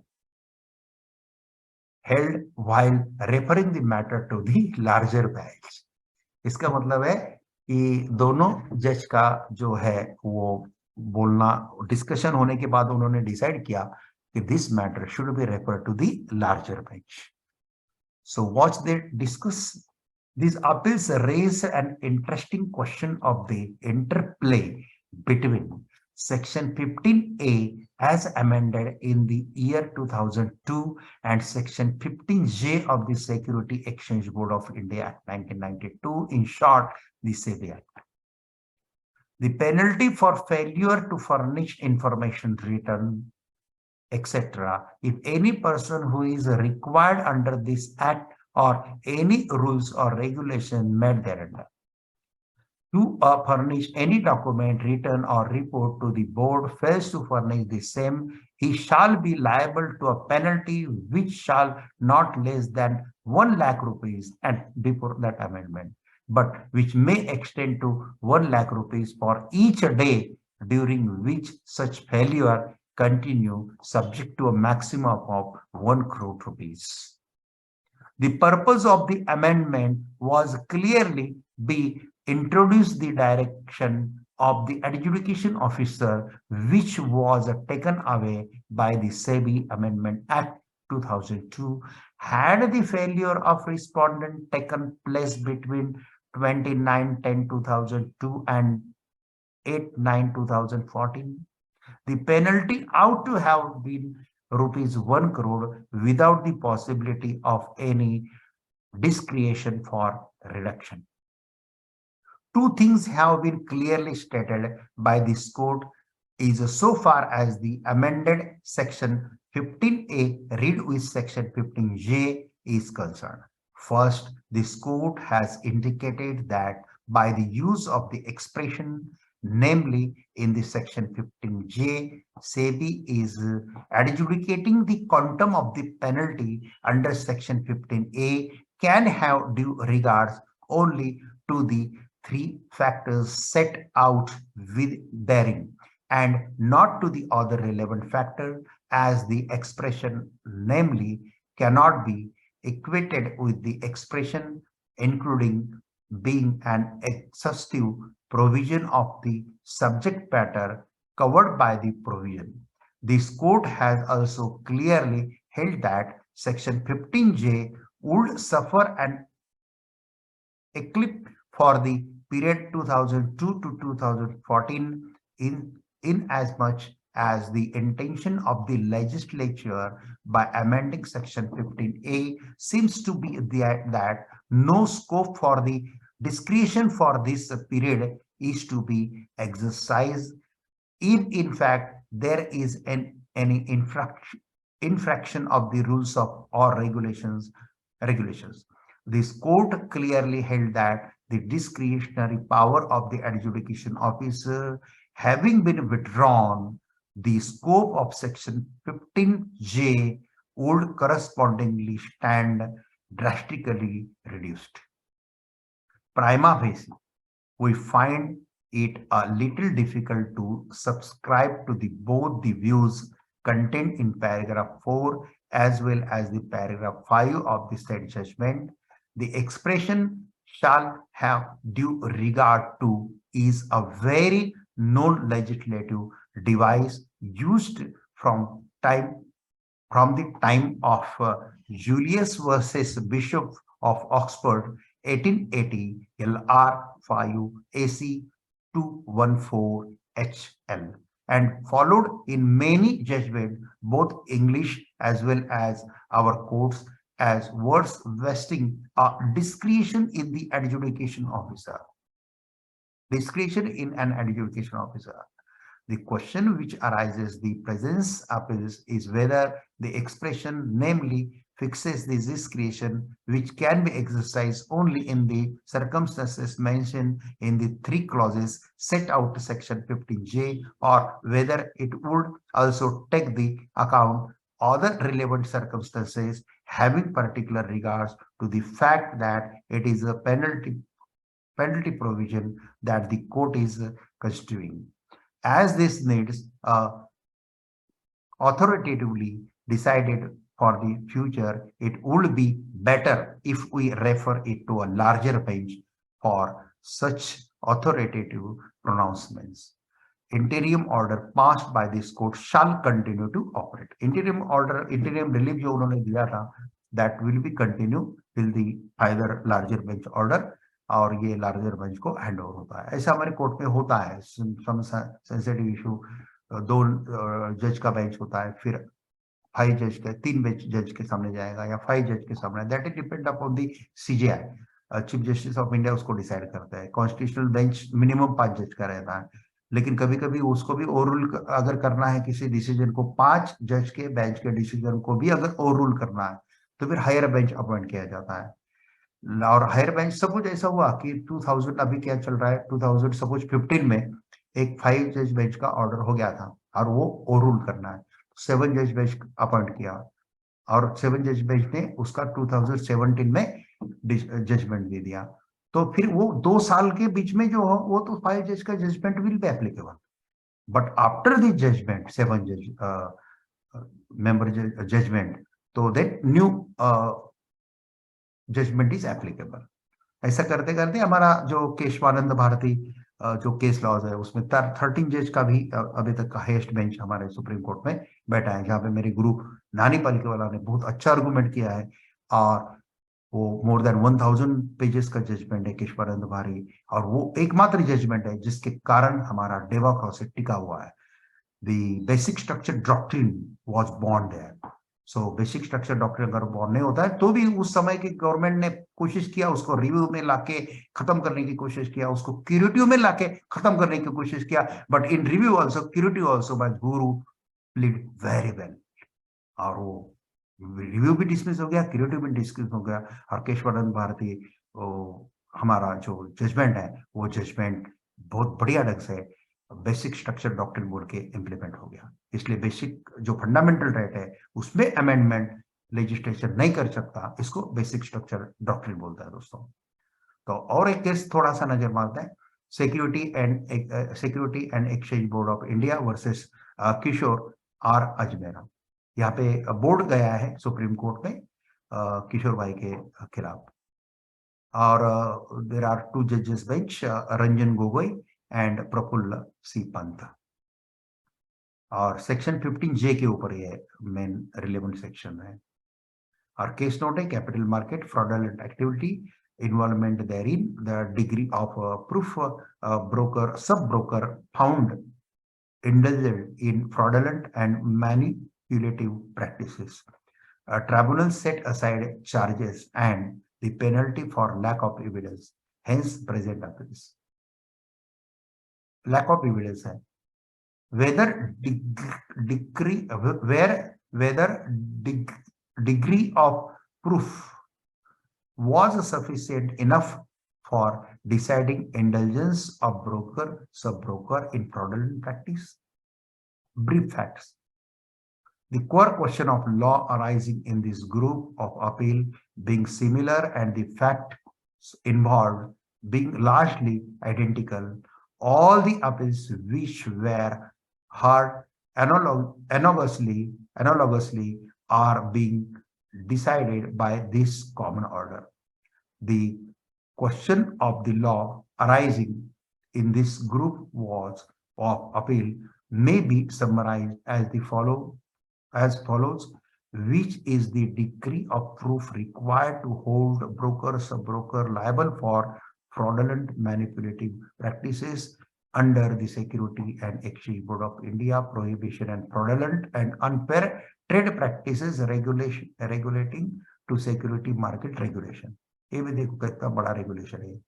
Held while referring the matter to the larger bench. इसका मतलब है कि दोनों जज का जो है वो बोलना, डिस्कशन होने के बाद उन्होंने डिसाइड किया कि this matter should be referred to the larger bench. So watch they discuss. These appeals raise an interesting question of the interplay between Section 15A as amended in the year 2002 and Section 15J of the Security Exchange Board of India Act 1992, in short, the SEBI Act. The penalty for failure to furnish information written, etc., if any person who is required under this act or any rules or regulation made thereunder to furnish any document, written or report to the board fails to furnish the same, he shall be liable to a penalty which shall not less than 1 lakh rupees and before that amendment, but which may extend to 1 lakh rupees for each day during which such failure continue, subject to a maximum of 1 crore rupees. The purpose of the amendment was clearly be introduce the direction of the adjudication officer, which was taken away by the SEBI Amendment Act 2002. Had the failure of respondent taken place between 29/10/2002 and 8/9/2014, the penalty ought to have been rupees 1 crore without the possibility of any discretion for reduction. Two things have been clearly stated by this court is so far as the amended Section 15A read with Section 15J is concerned. First, this court has indicated that by the use of the expression, namely in the Section 15J, SEBI is adjudicating the quantum of the penalty under Section 15A can have due regards only to the 3 factors set out with therein and not to the other relevant factor, as the expression namely cannot be equated with the expression including being an exhaustive provision of the subject matter covered by the provision. This court has also clearly held that Section 15J would suffer an eclipse for the period 2002 to 2014 in as much as the intention of the legislature by amending Section 15A seems to be that no scope for the discretion for this period is to be exercised if in fact there is any infraction of the rules of or regulations. This court clearly held that the discretionary power of the adjudication officer having been withdrawn, the scope of section 15J would correspondingly stand drastically reduced. Prima facie, we find it a little difficult to subscribe to both the views contained in paragraph 4 as well as the paragraph 5 of the said judgment. The expression shall have due regard to is a very non-legislative device used from the time of Julius versus Bishop of Oxford 1880 LR 5 AC 214 HL and followed in many judgments, both English as well as our courts, as words vesting a discretion in the adjudication officer. Discretion in an adjudication officer. The question which arises the presence appeals is whether the expression namely fixes the discretion which can be exercised only in the circumstances mentioned in the 3 clauses set out section 15J, or whether it would also take the account other relevant circumstances having particular regards to the fact that it is a penalty provision that the court is considering. As this needs authoritatively decided for the future, it would be better if we refer it to a larger bench for such authoritative pronouncements. Interim order passed by this court shall continue to operate. Interim order, interim relief जो उन्होंने दिया था, that will be continue till the either larger bench order और ये larger bench को hand over होता है। ऐसा हमारे कोर्ट में होता है। सम सेंसिटिव इशू 2 जज का बेंच होता है, फिर 5 जज का 3 जज के सामने जाएगा या 5 जज के सामने, that is depend upon the CJI, chief justice of India उसको डिसाइड करता है। कॉन्स्टिट्यूशनल बेंच मिनिमम 5 जज का रहता है, लेकिन कभी कभी उसको भी ओवररूल अगर करना है किसी डिसीजन को, 5 जज के बेंच के डिसीजन को भी अगर ओवररूल करना है तो फिर हायर बेंच अपॉइंट किया जाता है। और हायर बेंच सपोज ऐसा हुआ कि 2000 अभी क्या चल रहा है 2000 सपोज 15 में एक 5 जज बेंच का ऑर्डर हो गया था और वो ओवररूल करना है, 7 जज बेंच अपॉइंट किया और 7 जज बेंच ने उसका 2017 में जजमेंट दे दिया, तो फिर वो 2 साल के बीच में जो हो वो तो 5 जज का judgment will be applicable, but after the judgment 7 जज मेंबर जजमेंट, तो that new judgment is applicable. ऐसा करते करते हमारा जो केशवानंद भारती जो केस लॉज है उसमें 13 जज का भी अभी तक का हाईएस्ट बेंच हमारे सुप्रीम कोर्ट में बैठा है, जहां पे मेरे गुरु नानी पालकीवाला ने बहुत अच्छा आर्गुमेंट किया है और वो मोर देन 1000 पेजेस का जजमेंट है केशवानंद भारी, और वो एकमात्र जजमेंट है जिसके कारण हमारा डेमोक्रेसी टिका हुआ है। The basic structure doctrine was born there. So basic structure doctrine अगर बॉर्न नहीं होता है तो भी उस समय की गवर्नमेंट ने कोशिश किया उसको रिव्यू में लाके खत्म करने की कोशिश किया, उसको क्यूरेटिव में लाके खत्म करने की कोशिश किया, but in review also curative also by Guru plead very well, और वो रिव्यू भी डिसमिस हो गया, क्यूरेटिव भी डिसमिस हो गया, और केशवानंद भारती हमारा जो जजमेंट है वो जजमेंट बहुत बढ़िया ढंग से बेसिक स्ट्रक्चर डॉक्ट्रिन बोल के इम्प्लीमेंट हो गया। इसलिए बेसिक जो फंडामेंटल राइट है उसमें अमेंडमेंट लेजिस्लेचर नहीं कर सकता, इसको बेसिक स्ट्रक्चर डॉक्ट्रिन बोलता है दोस्तों। तो और एक केस थोड़ा सा नजर मारते हैं, security and exchange board of India versus Kishore R Ajmera. यहाँ पे बोर्ड गया है सुप्रीम कोर्ट में किशोर भाई के खिलाफ, और देर आर 2 जजेस बेंच, रंजन गोगोई एंड प्रफुल्ल सी पंत, और सेक्शन 15J के ऊपर ये मेन रिलेवेंट सेक्शन है। और केस नोट है capital market fraudulent activity involvement therein, the degree of proof, sub broker found indulged in fraudulent and manipulative practices. A tribunal set aside charges and the penalty for lack of evidence, hence present appeals. Lack of evidence है whether decree where whether degree of proof was sufficient enough for deciding indulgence of broker sub-broker in fraudulent practice. Brief facts. The core question of law arising in this group of appeal being similar and the facts involved being largely identical, all the appeals which were heard analogously are being decided by this common order. The question of the law arising in this group was of appeal may be summarized as follows, which is the degree of proof required to hold broker sub-broker liable for fraudulent manipulative practices under the Security and Exchange Board of India Prohibition and Fraudulent and Unfair Trade Practices regulating to Security Market Regulation. ये भी देखो कितना बड़ा regulation है,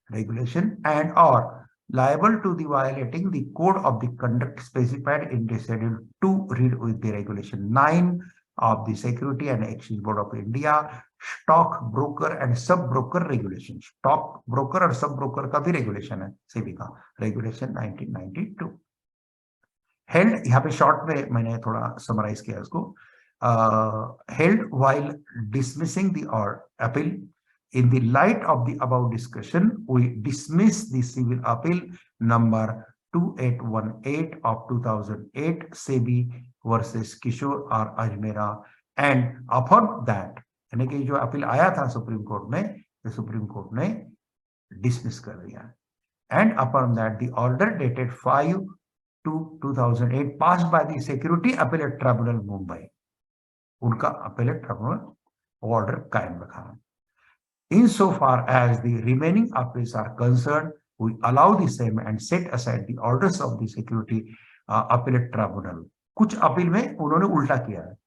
regulation and और liable to the violating the code of the conduct specified in the schedule 2 read with the regulation 9 of the Security and Exchange Board of India stock broker and sub broker regulation. Stock broker और sub broker का भी regulation है, सेबी का regulation 1992 held, यहाँ पे short में मैंने थोड़ा समराइज किया इसको, held while dismissing the appeal. In the light of the above discussion, we dismiss the civil appeal number 2818 of 2008 SEBI versus Kishore R. Ajmera and affirm that, यानी कि जो अपील आया था सुप्रीम कोर्ट में, supreme court ने dismiss कर दिया, and affirm that the order dated 5/2/2008 passed by the Security Appellate Tribunal Mumbai, उनका appellate tribunal order कायम रखा. Insofar as the remaining appeals are concerned, we allow the same and set aside the orders of the Security Appellate Tribunal. कुछ appeal में उन्होंने उल्टा किया है.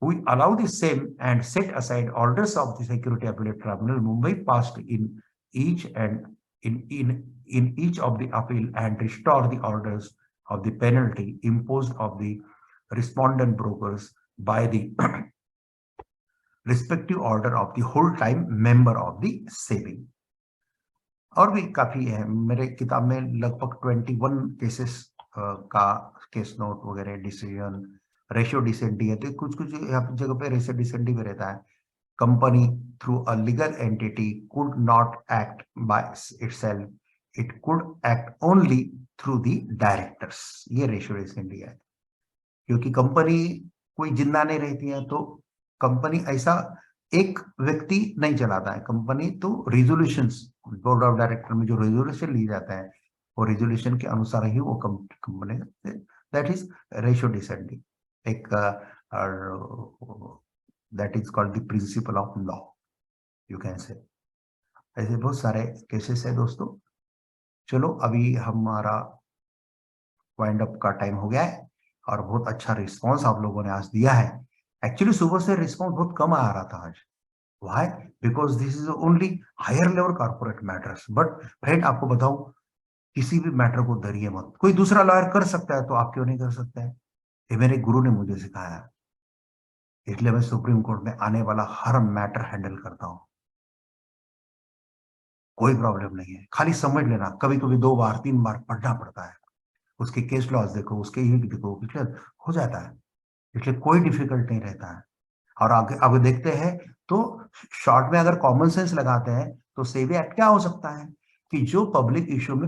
We allow the same and set aside orders of the Security Appellate Tribunal Mumbai passed in each of the appeal and restore the orders of the penalty imposed of the respondent brokers by the respective order of the whole time member of the SEBI. और भी काफी है, मेरे किताब में लगभग 21 cases का case note वगैरह, डिसीजन, रेशियो डिसेंटी है, तो कुछ यहाँ जगह पे रेशियो डिसेंटी भी रहता है. Company through a legal entity could not act by itself, it could act only through the directors. ये रेशियो डिसेंटी है, क्योंकि कंपनी कोई जिंदा नहीं रहती है, तो कंपनी ऐसा एक व्यक्ति नहीं चलाता है. कंपनी तो रिजोल्यूशंस, बोर्ड ऑफ डायरेक्टर में जो रिजोल्यूशन ली जाता है, वो रिजोल्यूशन के अनुसार ही वो company, that is ratio decidendi. एक that is called the principle of law, you can say. ऐसे बहुत सारे केसेस है दोस्तों. चलो अभी हमारा वाइंड अप का टाइम हो गया है और बहुत अच्छा रिस्पांस आप लोगों ने आज दिया है. एक्चुअली सुबह से रिस्पांस बहुत कम आ रहा था आज. Why? Because this is only higher level corporate matters. But friend आपको बताऊं, किसी भी मैटर को डरिए मत. कोई दूसरा लॉयर कर सकता है तो आप क्यों नहीं कर सकते हैं? ये मेरे गुरु ने मुझे सिखाया, इसलिए मैं सुप्रीम कोर्ट में आने वाला हर मैटर हैंडल करता हूं. कोई प्रॉब्लम नहीं है, खाली समझ लेना. कभी कभी 2 बार 3 बार पढ़ना पड़ता है, उसके केस लॉज देखो, उसके ये देखो, हो जाता है. इसलिए कोई डिफिकल्ट नहीं रहता है. और आगे अब देखते हैं तो शॉर्ट में अगर कॉमन सेंस लगाते हैं तो सेबी एक्ट क्या हो सकता है कि जो पब्लिक इशू में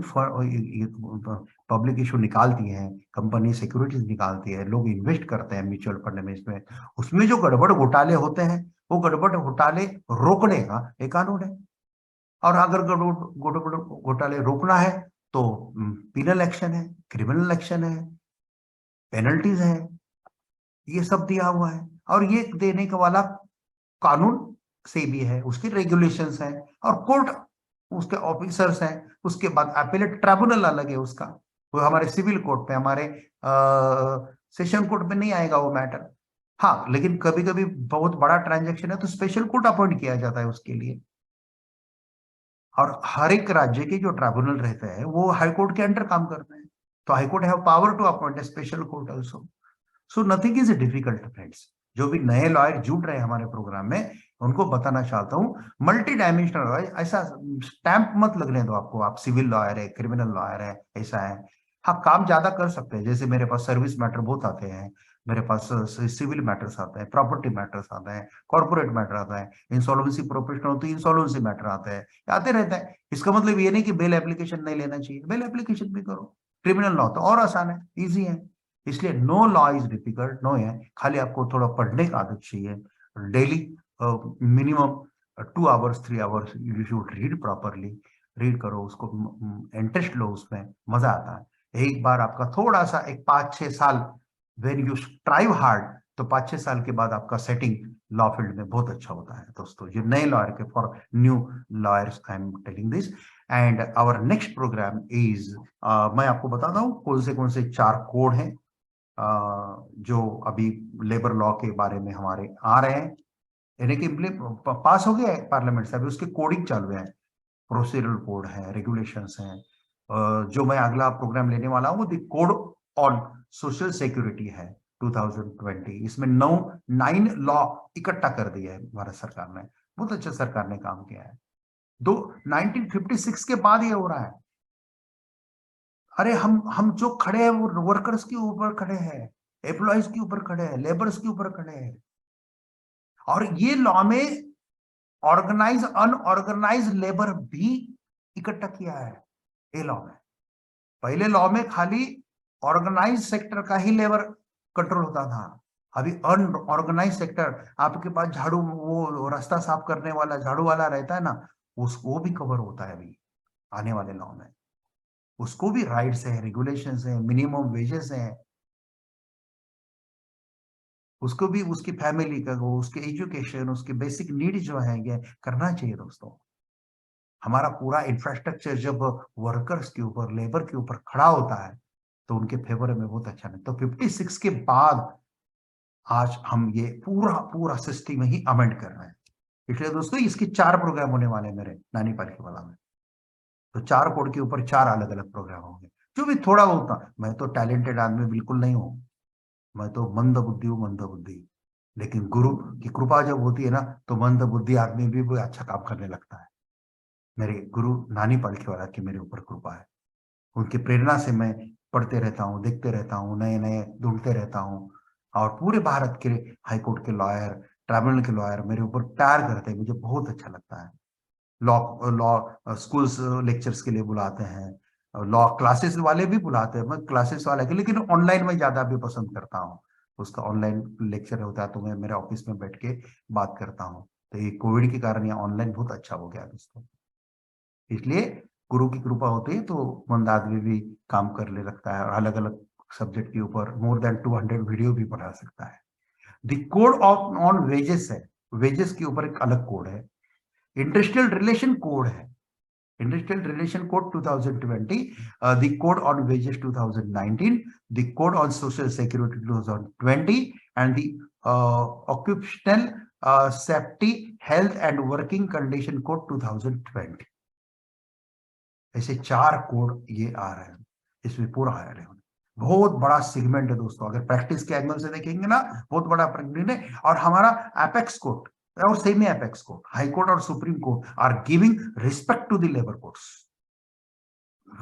पब्लिक इशू निकालती है कंपनी, सिक्योरिटीज निकालती है, लोग इन्वेस्ट करते हैं म्यूचुअल फंड में, इसमें उसमें जो गड़बड़ घोटाले होते हैं, वो गड़बड़ घोटाले रोकने का एक कानून है. और अगर गड़बड़ घोटाले रोकना है तो पिनल एक्शन है, क्रिमिनल एक्शन है, पेनल्टीज है, ये सब दिया हुआ है. और ये देने का वाला कानून सेबी है, उसके रेगुलेशंस हैं और कोर्ट उसके ऑफिसर्स हैं. उसके बाद अपीलेट ट्राइब्यूनल अलग है उसका, वो हमारे सिविल कोर्ट पे, हमारे सेशन कोर्ट में नहीं आएगा वो मैटर. हाँ, लेकिन कभी कभी बहुत बड़ा ट्रांजैक्शन है तो स्पेशल कोर्ट अपॉइंट किया जाता है उसके लिए. और हर एक राज्य के जो ट्राइब्यूनल रहते हैं वो हाई कोर्ट के अंडर काम करते हैं. तो high court have power to appoint a special court also. So nothing is difficult friends. जो भी नए लॉयर जुड़ रहे हैं हमारे प्रोग्राम में, उनको बताना चाहता हूँ मल्टी डायमेंशनल, ऐसा स्टैंप मत लगने दो आपको, आप सिविल लॉयर है, क्रिमिनल लॉयर है, ऐसा है। हाँ, काम ज्यादा कर सकते हैं, जैसे मेरे पास सर्विस मैटर बहुत आते हैं, मेरे पास सिविल मैटर्स आते हैं, प्रॉपर्टी मैटर्स आते हैं, कॉर्पोरेट मैटर आता है, इंसॉल्वेंसी प्रोफेशनल तो इंसॉल्वेंसी मैटर आता है, आते रहता है। इसका मतलब ये नहीं कि बेल एप्लीकेशन नहीं लेना चाहिए, बेल एप्लीकेशन भी करो। क्रिमिनल लॉ तो और आसान है, इजी है। इसलिए no law is difficult, no है, खाली आपको थोड़ा पढ़ने का आदत चाहिए। Daily minimum 2 hours 3 hours you should read properly, read करो उसको, इंटरेस्ट लो उसमें, मजा आता है। एक बार आपका थोड़ा सा एक 5-6 साल वेन यू स्ट्राइव हार्ड, तो 5-6 साल के बाद आपका सेटिंग लॉ फील्ड में बहुत अच्छा होता है दोस्तों। जो नए लॉयर के, for new lawyers I am telling this. And our next programme is, मैं आपको बताता हूँ कौन से 4 कोड हैं जो अभी लेबर लॉ के बारे में हमारे आ रहे हैं, यानी कि पास हो गया है पार्लियामेंट से, अभी उसके कोडिंग चालू है। प्रोसीजरल कोड है, रेगुलेशंस हैं। जो मैं अगला प्रोग्राम लेने वाला हूँ वो the code on social security है 2020। इसमें 9 लॉ इकट्ठा कर दिया है भारत सरकार ने, बहुत अच्छा सरकार ने काम किया है। 1956 के बाद ये हो रहा है। अरे हम जो खड़े हैं वो वर्कर्स के ऊपर खड़े हैं, एम्प्लॉयज के ऊपर खड़े हैं, लेबर्स के ऊपर खड़े हैं। और ये लॉ में ऑर्गेनाइज अनऑर्गेनाइज लेबर भी इकट्ठा किया है ये लॉ में। पहले लॉ में खाली ऑर्गेनाइज सेक्टर का ही लेबर कंट्रोल होता था, अभी अनऑर्गेनाइज सेक्टर, आपके पास झाड़ू, वो रास्ता साफ करने वाला झाड़ू वाला रहता है ना, उसको भी कवर होता है अभी आने वाले लॉ में। उसको भी राइट्स है, रेगुलेशंस है, मिनिमम वेजेस है, उसको भी उसकी फैमिली का, वो उसके एजुकेशन, उसके बेसिक नीड जो है ये करना चाहिए दोस्तों। हमारा पूरा इंफ्रास्ट्रक्चर जब वर्कर्स के ऊपर, लेबर के ऊपर खड़ा होता है तो उनके फेवर में बहुत अच्छा नहीं। तो 56 के बाद आज हम ये पूरा पूरा सिस्टम ही अमेंड कर रहे हैं। इसलिए दोस्तों इसके 4 प्रोग्राम होने वाले हैं मेरे नानी पालकी वाला में। तो 4 कोड के ऊपर 4 अलग अलग प्रोग्राम होंगे। जो भी थोड़ा बहुत, मैं तो टैलेंटेड आदमी बिल्कुल नहीं हूँ, मैं तो मंद बुद्धि हूँ, मंद बुद्धि। लेकिन गुरु की कृपा जब होती है ना, तो मंद बुद्धि आदमी भी अच्छा काम करने लगता है। मेरे गुरु नानी पालकी वाला की मेरे ऊपर कृपा है, उनकी प्रेरणा से मैं पढ़ते रहता हूँ, देखते रहता हूँ, नए नए ढूंढते रहता हूँ। और पूरे भारत के हाई कोर्ट के लॉयर, ट्राइब्यूनल के लॉयर मेरे ऊपर प्यार करते हैं, मुझे बहुत अच्छा लगता है। लॉ लॉ स्कूल्स लेक्चर्स के लिए बुलाते हैं, लॉ क्लासेस वाले भी बुलाते हैं, मैं क्लासेस वाले के, लेकिन ऑनलाइन में ज्यादा भी पसंद करता हूँ। उसका ऑनलाइन लेक्चर होता है तो मैं मेरे ऑफिस में बैठ के बात करता हूँ। तो ये कोविड के कारण ये ऑनलाइन बहुत अच्छा हो गया दोस्तों। इसलिए गुरु की कृपा होती है तो मंद आदमी भी काम कर ले लगता है, और अलग अलग सब्जेक्ट के ऊपर मोर देन 200 वीडियो भी बना सकता है। The code of on wages है, वेजेस के ऊपर एक अलग कोड है। इंडस्ट्रियल रिलेशन कोड है, industrial relation code 2020, the code on wages 2019, the code on social security 2020, and the occupational safety health and working condition code 2020। ऐसे 4 code ये आ रहे हैं, इसमें पूरा आ रहे हैं। बहुत बड़ा सेगमेंट है दोस्तों, अगर प्रैक्टिस के एंगल से देखेंगे ना, बहुत बड़ा प्रैक्टिस है। और हमारा एपेक्स कोर्ट और semi apex court, high court और supreme court are giving respect to the labour courts.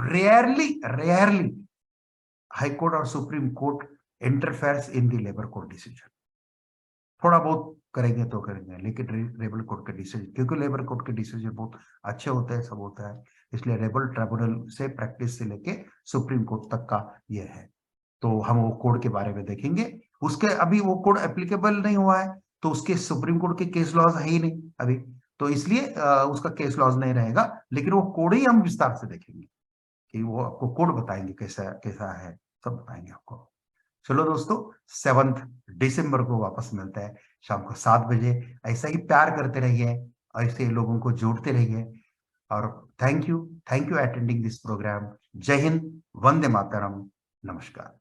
Rarely rarely high court और supreme court interferes in the labour court decision. थोड़ा बहुत करेंगे तो करेंगे, लेकिन लेबर कोर्ट के डिसीजन, क्योंकि लेबर कोर्ट के डिसीजन बहुत अच्छे होते हैं, सब होता है, इसलिए लेबर ट्रिब्यूनल से प्रैक्टिस से लेके सुप्रीम कोर्ट तक का ये है। तो हम वो कोड के बारे में देखेंगे। उसके अभी वो कोड एप्लीकेबल नहीं हुआ है, तो उसके सुप्रीम कोर्ट के केस लॉज है ही नहीं अभी, तो इसलिए उसका केस लॉज नहीं रहेगा, लेकिन वो कोड ही हम विस्तार से देखेंगे कि वो आपको कोड बताएंगे कैसा कैसा है, सब बताएंगे आपको। चलो दोस्तों, 7 दिसंबर को वापस मिलते हैं शाम को 7 बजे। ऐसा ही प्यार करते रहिए, ऐसे लोगों को जोड़ते रहिए। और thank you attending this programme. जय हिंद, वंदे मातरम, नमस्कार।